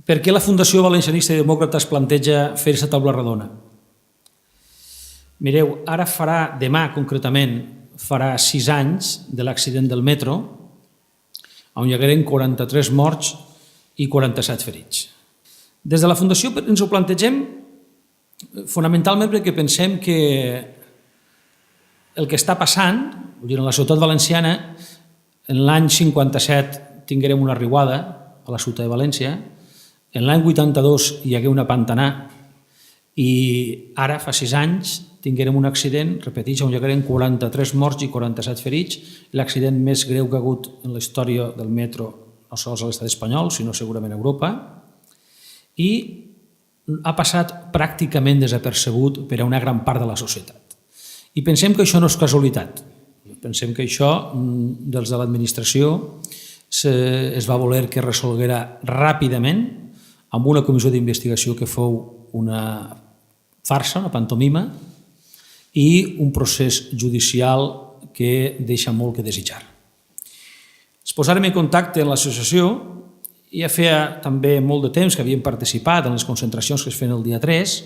Per què la Fundació Valencianista i Demòcrata es planteja fer aquesta taula rodona? Mireu, ara demà concretament, farà 6 anys de l'accident del metro, on hi hagueren 43 morts i 47 ferits. Des de la Fundació ens ho plantegem fonamentalment perquè pensem que el que està passant, en la ciutat valenciana, en l'any 57 tinguérem una riuada a la ciutat de València, en l'any 82 hi hagué una pantanà i ara, fa 6 anys, tinguérem un accident, repeteix, on hi hagueren 43 morts i 47 ferits, l'accident més greu que ha hagut en la història del metro, no sols a l'estat espanyol, sinó segurament a Europa, i ha passat pràcticament desapercebut per a una gran part de la societat. I pensem que això no és casualitat. Pensem que això, dels de l'administració, es va voler que resolguera ràpidament amb una comissió d'investigació que fou una farsa, una pantomima, i un procés judicial que deixa molt que desitjar. Es posàrem en contacte amb l'associació, ja feia també molt de temps que havíem participat en les concentracions que es feien el dia 3,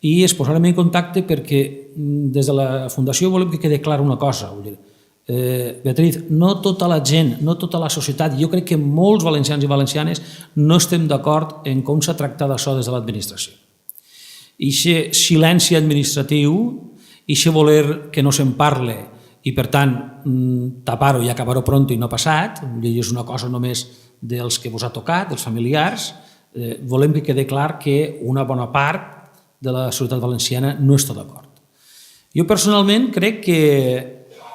i es posàrem en contacte perquè des de la Fundació volem que quede clara una cosa. Beatriz, no tota la gent, no tota la societat, jo crec que molts valencians i valencianes no estem d'acord en com s'ha tractat això des de l'administració. I aquest silenci administratiu, i aquest voler que no se'n parle i, per tant, tapar-ho i acabar-ho pronto i no ha passat, és una cosa només dels que vos ha tocat, dels familiars, volem que quede clar que una bona part de la societat valenciana no està d'acord. Jo personalment crec que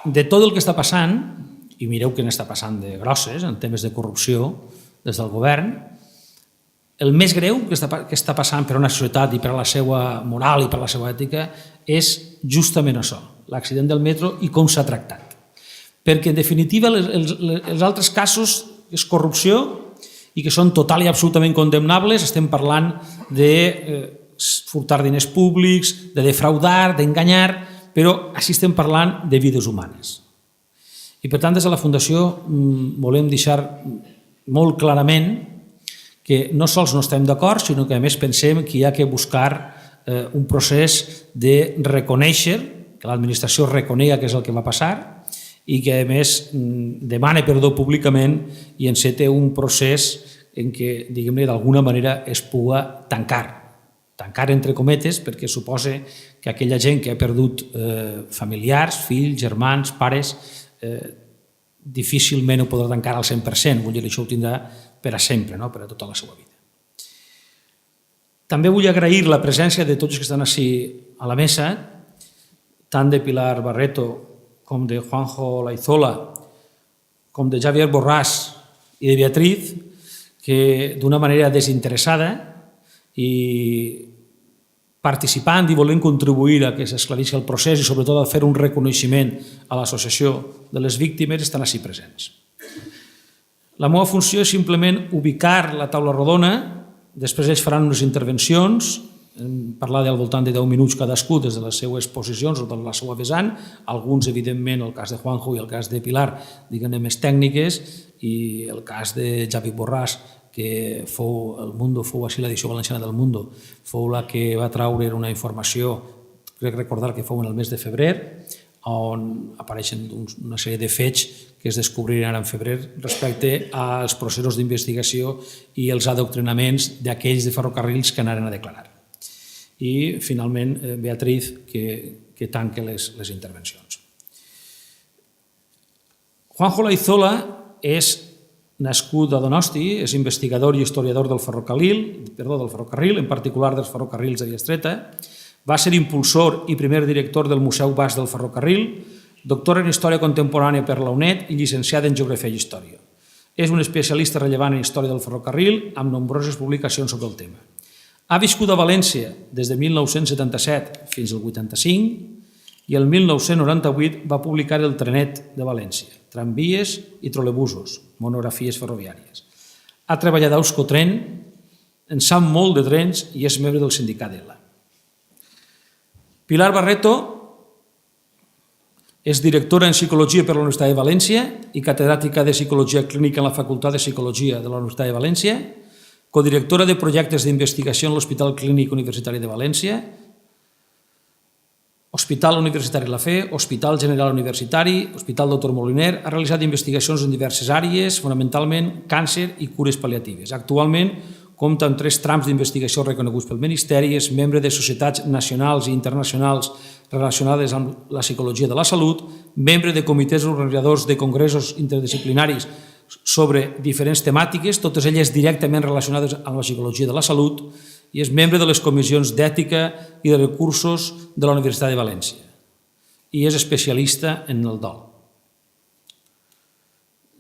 de tot el que està passant, i mireu què n'està passant de grosses en temes de corrupció des del govern, el més greu que està passant per a una societat i per a la seva moral i per a la seva ètica és justament això, l'accident del metro i com s'ha tractat. Perquè, en definitiva, els altres casos és corrupció i que són total i absolutament condemnables. Estem parlant de furtar diners públics, de defraudar, d'enganyar, però així estem parlant de vides humanes. I, per tant, des de la Fundació volem deixar molt clarament que no sols no estem d'acord, sinó que a més pensem que hi ha que buscar un procés de reconèixer, que l'administració reconega què és el que va passar i que a més demana perdó públicament i enceta un procés en què, diguem-ne, d'alguna manera es pugui tancar entre cometes, perquè suposa que aquella gent que ha perdut familiars, fills, germans, pares, difícilment ho podrà tancar al 100%, vull dir, això ho tindrà per a sempre, per a tota la seva vida. També vull agrair la presència de tots els que estan així a la mesa, tant de Pilar Barreto com de Juanjo Laizola, com de Javier Borràs i de Beatriz, que d'una manera desinteressada i participant i volent contribuir a que s'esclarissi el procés i sobretot a fer un reconeixement a l'associació de les víctimes, estan així presents. La meva funció és simplement ubicar la taula rodona, després ells faran unes intervencions, parlar al voltant de 10 minuts cadascú des de les seues posicions o de la seva vessant, alguns, evidentment, el cas de Juanjo i el cas de Pilar, diguem-ne, més tècniques, i el cas de Javi Borràs, que fou el Mundo, fou així l'edició valenciana del Mundo, fou la que va traure una informació, crec recordar que fou en el mes de febrer, on apareixen una sèrie de fets que es descobriren ara en febrer respecte als processos d'investigació i els adoctrinaments d'aquells de ferrocarrils que anaren a declarar. I, finalment, Beatriz, que tanca les intervencions. Juanjo Laizola és nascut a Donosti, és investigador i historiador del ferrocarril, en particular dels ferrocarrils de Via Estreta. Va ser impulsor i primer director del Museu Basc del Ferrocarril, doctor en Història Contemporània per la UNED i llicenciat en Geografia i Història. És un especialista rellevant en Història del Ferrocarril amb nombroses publicacions sobre el tema. Ha viscut a València des de 1977 fins al 85 i el 1998 va publicar El trenet de València, tramvies i trolebusos, monografies ferroviàries. Ha treballat a Euskotren, en sap molt de trens i és membre del sindicat ELA. Pilar Barreto és directora en Psicologia per la Universitat de València i catedràtica de Psicologia Clínica en la Facultat de Psicologia de la Universitat de València, codirectora de projectes d'investigació en l'Hospital Clínic Universitari de València, Hospital Universitari La Fe, Hospital General Universitari, Hospital Dr. Moliner, ha realitzat investigacions en diverses àrees, fonamentalment càncer i cures pal·liatives. Actualment compta amb 3 trams d'investigació reconeguts pel Ministeri, és membre de societats nacionals i internacionals relacionades amb la psicologia de la salut, membre de comitès organitzadors de congressos interdisciplinaris sobre diferents temàtiques, totes elles directament relacionades amb la psicologia de la salut, i és membre de les comissions d'ètica i de recursos de la Universitat de València i és especialista en el dol.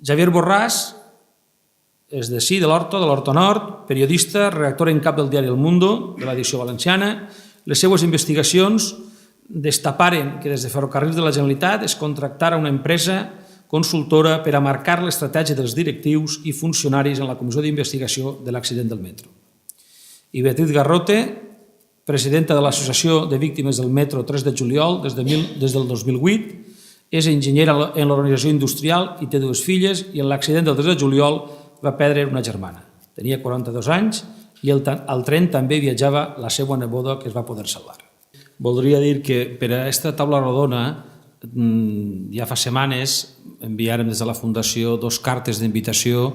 Javier Borràs és de l'Horta Nord, periodista, redactor en cap del diari El Mundo, de l'edició valenciana. Les seues investigacions destaparen que des de Ferrocarrils de la Generalitat es contractara una empresa consultora per a marcar l'estratègia dels directius i funcionaris en la comissió d'investigació de l'accident del metro. I Beatriz Garrote, presidenta de l'Associació de Víctimes del Metro 3 de Juliol des del 2008, és enginyera en l'organització industrial i té 2 filles i en l'accident del 3 de juliol va perdre una germana. Tenia 42 anys i al tren també viatjava la seva neboda que es va poder salvar. Voldria dir que per a aquesta taula rodona ja fa setmanes enviàrem des de la Fundació 2 cartes d'invitació,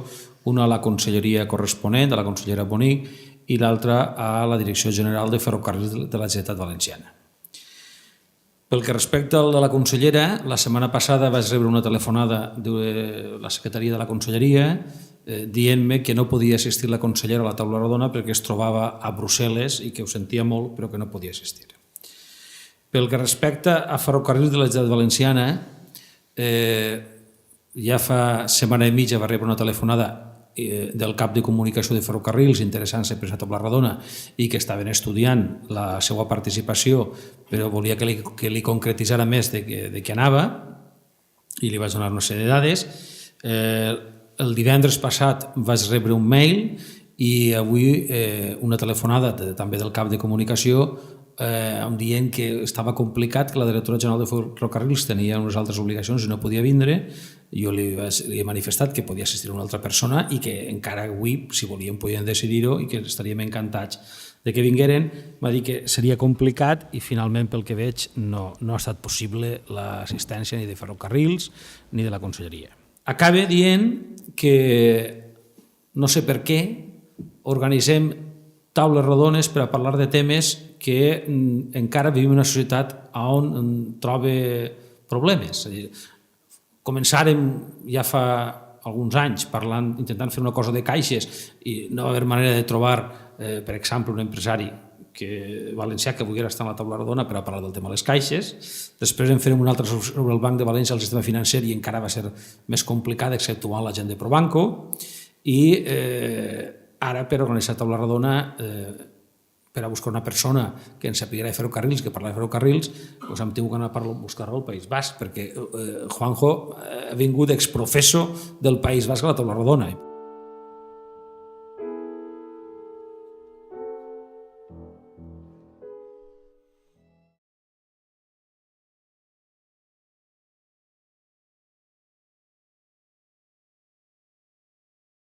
una a la conselleria corresponent, a la consellera Bonic, i l'altra a la Direcció General de Ferrocarrils de la Generalitat Valenciana. Pel que respecta al de la consellera, la setmana passada vaig rebre una telefonada de la secretaria de la conselleria dient-me que no podia assistir la consellera a la taula rodona perquè es trobava a Brussel·les i que ho sentia molt però que no podia assistir. Pel que respecta a Ferrocarrils de la Generalitat Valenciana, ja fa setmana i mitja va rebre una telefonada del cap de comunicació de Ferrocarrils interessant-se per aquesta taula rodona i que estaven estudiant la seva participació però volia que li concretitzara més de què anava i li vaig donar una sèrie de dades. El divendres passat vaig rebre un mail i avui una telefonada també del cap de comunicació dient que estava complicat, que la directora general de Ferrocarrils tenia unes altres obligacions i no podia vindre. Jo li he manifestat que podia assistir una altra persona i que encara avui, si volien, podien decidir-ho i que estaríem encantats de que vingueren. Va dir que seria complicat i finalment, pel que veig, no ha estat possible l'assistència ni de Ferrocarrils ni de la conselleria. Acaba dient que no sé per què organitzem taules rodones per a parlar de temes que encara vivim en una societat on troba problemes. És a dir, començàrem ja fa alguns anys intentant fer una cosa de caixes i no va haver manera de trobar, per exemple, un empresari valencià que volgués estar a la taula rodona per a parlar del tema de les caixes. Després en farem un altre sobre el Banc de València, el sistema financer, i encara va ser més complicat, exceptuant la gent de Probanco. I ara, per organitzar taula rodona, per a buscar una persona que ens sapiguera de ferrocarrils, que parla de ferrocarrils, hem tingut d'anar a buscar-lo al País Basc, perquè Juanjo ha vingut exprofesso del País Basc a la taula rodona.